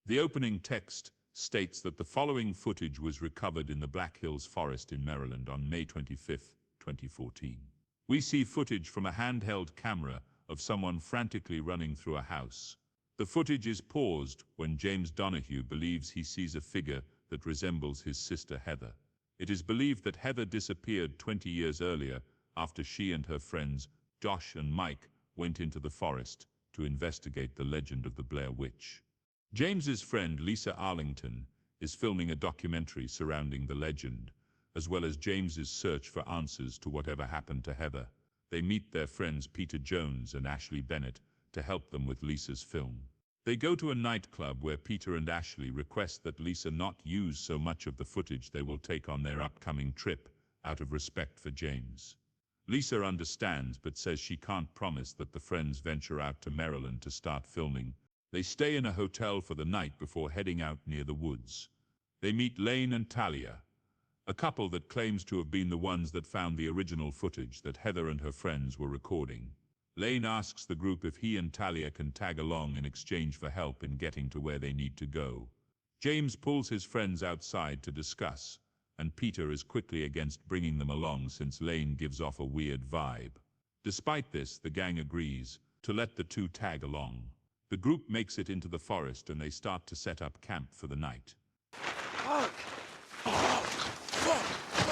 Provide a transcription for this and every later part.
The opening text states that the following footage was recovered in the Black Hills Forest in Maryland on May 25, 2014. We see footage from a handheld camera of someone frantically running through a house. The footage is paused when James Donahue believes he sees a figure that resembles his sister Heather. It is believed that Heather disappeared 20 years earlier after she and her friends Josh and Mike went into the forest to investigate the legend of the Blair Witch. James's friend Lisa Arlington is filming a documentary surrounding the legend, as well as James's search for answers to whatever happened to Heather. They meet their friends Peter Jones and Ashley Bennett to help them with Lisa's film. They go to a nightclub where Peter and Ashley request that Lisa not use so much of the footage they will take on their upcoming trip, out of respect for James. Lisa understands but says she can't promise that the friends venture out to Maryland to start filming. They stay in a hotel for the night before heading out near the woods. They meet Lane and Talia, a couple that claims to have been the ones that found the original footage that Heather and her friends were recording. Lane asks the group if he and Talia can tag along in exchange for help in getting to where they need to go. James pulls his friends outside to discuss, and Peter is quickly against bringing them along since Lane gives off a weird vibe. Despite this, the gang agrees to let the two tag along. The group makes it into the forest and they start to set up camp for the night.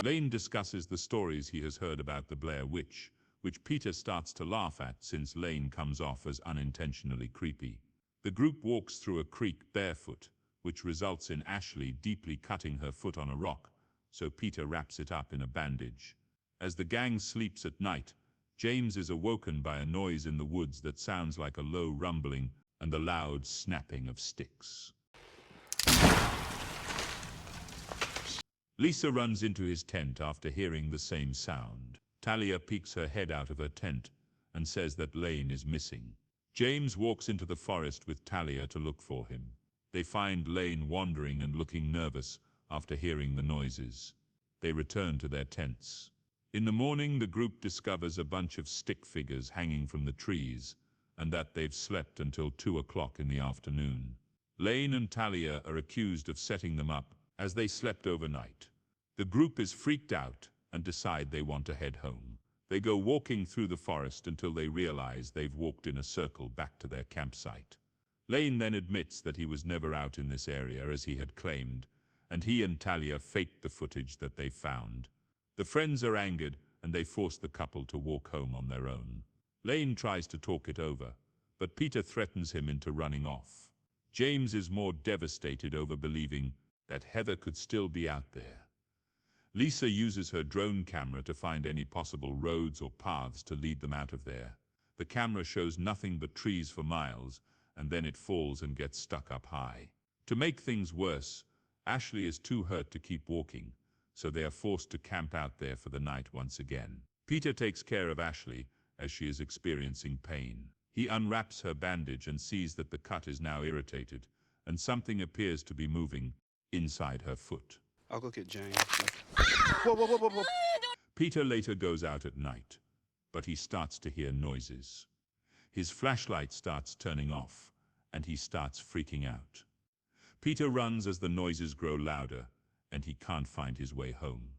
Lane discusses the stories he has heard about the Blair Witch, which Peter starts to laugh at since Lane comes off as unintentionally creepy. The group walks through a creek barefoot, which results in Ashley deeply cutting her foot on a rock, so Peter wraps it up in a bandage. As the gang sleeps at night, James is awoken by a noise in the woods that sounds like a low rumbling and the loud snapping of sticks. Lisa runs into his tent after hearing the same sound. Talia peeks her head out of her tent and says that Lane is missing. James walks into the forest with Talia to look for him. They find Lane wandering and looking nervous after hearing the noises. They return to their tents. In the morning, the group discovers a bunch of stick figures hanging from the trees, and that they've slept until 2 o'clock in the afternoon. Lane and Talia are accused of setting them up as they slept overnight. The group is freaked out and decide they want to head home. They go walking through the forest until they realize they've walked in a circle back to their campsite. Lane then admits that he was never out in this area as he had claimed, and he and Talia faked the footage that they found. The friends are angered and they force the couple to walk home on their own. Lane tries to talk it over, but Peter threatens him into running off. James is more devastated over believing that Heather could still be out there. Lisa uses her drone camera to find any possible roads or paths to lead them out of there. The camera shows nothing but trees for miles, and then it falls and gets stuck up high. To make things worse, Ashley is too hurt to keep walking, so they are forced to camp out there for the night once again. Peter takes care of Ashley as she is experiencing pain. He unwraps her bandage and sees that the cut is now irritated, and something appears to be moving inside her foot. I'll go get James. Whoa, whoa, whoa, whoa, whoa. Peter later goes out at night, but he starts to hear noises. His flashlight starts turning off, and he starts freaking out. Peter runs as the noises grow louder, and he can't find his way home.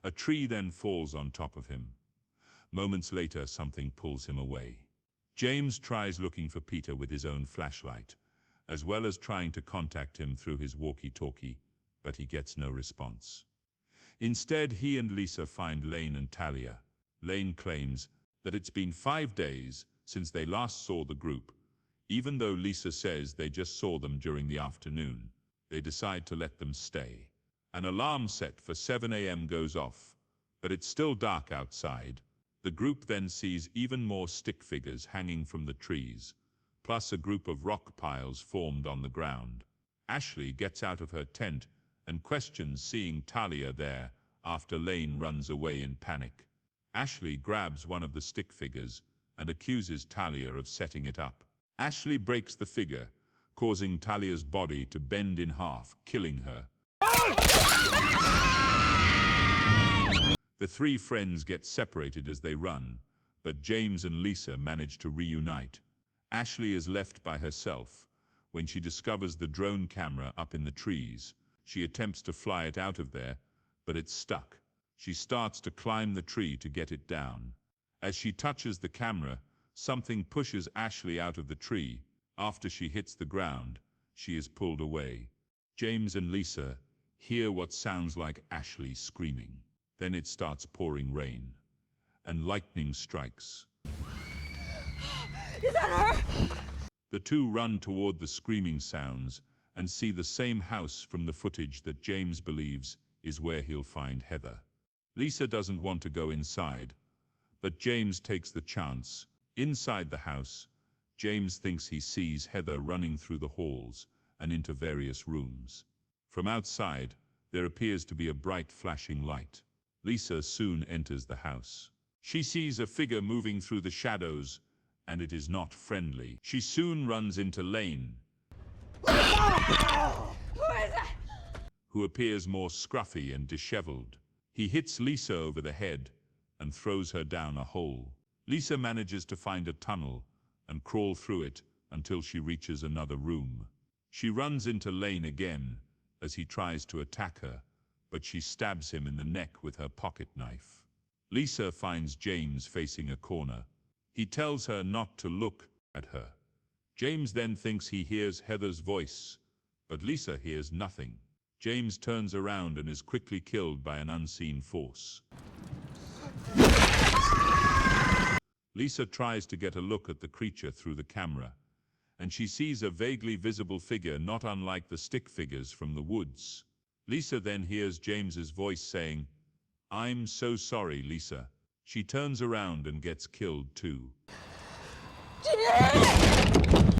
A tree then falls on top of him. Moments later, something pulls him away. James tries looking for Peter with his own flashlight, as well as trying to contact him through his walkie-talkie, but he gets no response. Instead, he and Lisa find Lane and Talia. Lane claims that it's been 5 days since they last saw the group. Even though Lisa says they just saw them during the afternoon, they decide to let them stay. An alarm set for 7 a.m. goes off, but it's still dark outside. The group then sees even more stick figures hanging from the trees, plus a group of rock piles formed on the ground. Ashley gets out of her tent and questions seeing Talia there after Lane runs away in panic. Ashley grabs one of the stick figures and accuses Talia of setting it up. Ashley breaks the figure, causing Talia's body to bend in half, killing her. The three friends get separated as they run, but James and Lisa manage to reunite. Ashley is left by herself. When she discovers the drone camera up in the trees, she attempts to fly it out of there, but it's stuck. She starts to climb the tree to get it down. As she touches the camera, something pushes Ashley out of the tree. After she hits the ground, she is pulled away. James and Lisa hear what sounds like Ashley screaming. Then it starts pouring rain, and lightning strikes. Is that her? The two run toward the screaming sounds and see the same house from the footage that James believes is where he'll find Heather. Lisa doesn't want to go inside, but James takes the chance. Inside the house, James thinks he sees Heather running through the halls and into various rooms. From outside, there appears to be a bright flashing light. Lisa soon enters the house. She sees a figure moving through the shadows, and it is not friendly. She soon runs into Lane, Who is it? who appears more scruffy and disheveled. He hits Lisa over the head and throws her down a hole. Lisa manages to find a tunnel and crawl through it until she reaches another room. She runs into Lane again as he tries to attack her, but she stabs him in the neck with her pocket knife. Lisa finds James facing a corner. He tells her not to look at her. James then thinks he hears Heather's voice, but Lisa hears nothing. James turns around and is quickly killed by an unseen force. Lisa tries to get a look at the creature through the camera, and she sees a vaguely visible figure not unlike the stick figures from the woods. Lisa then hears James's voice saying, "I'm so sorry, Lisa." She turns around and gets killed too.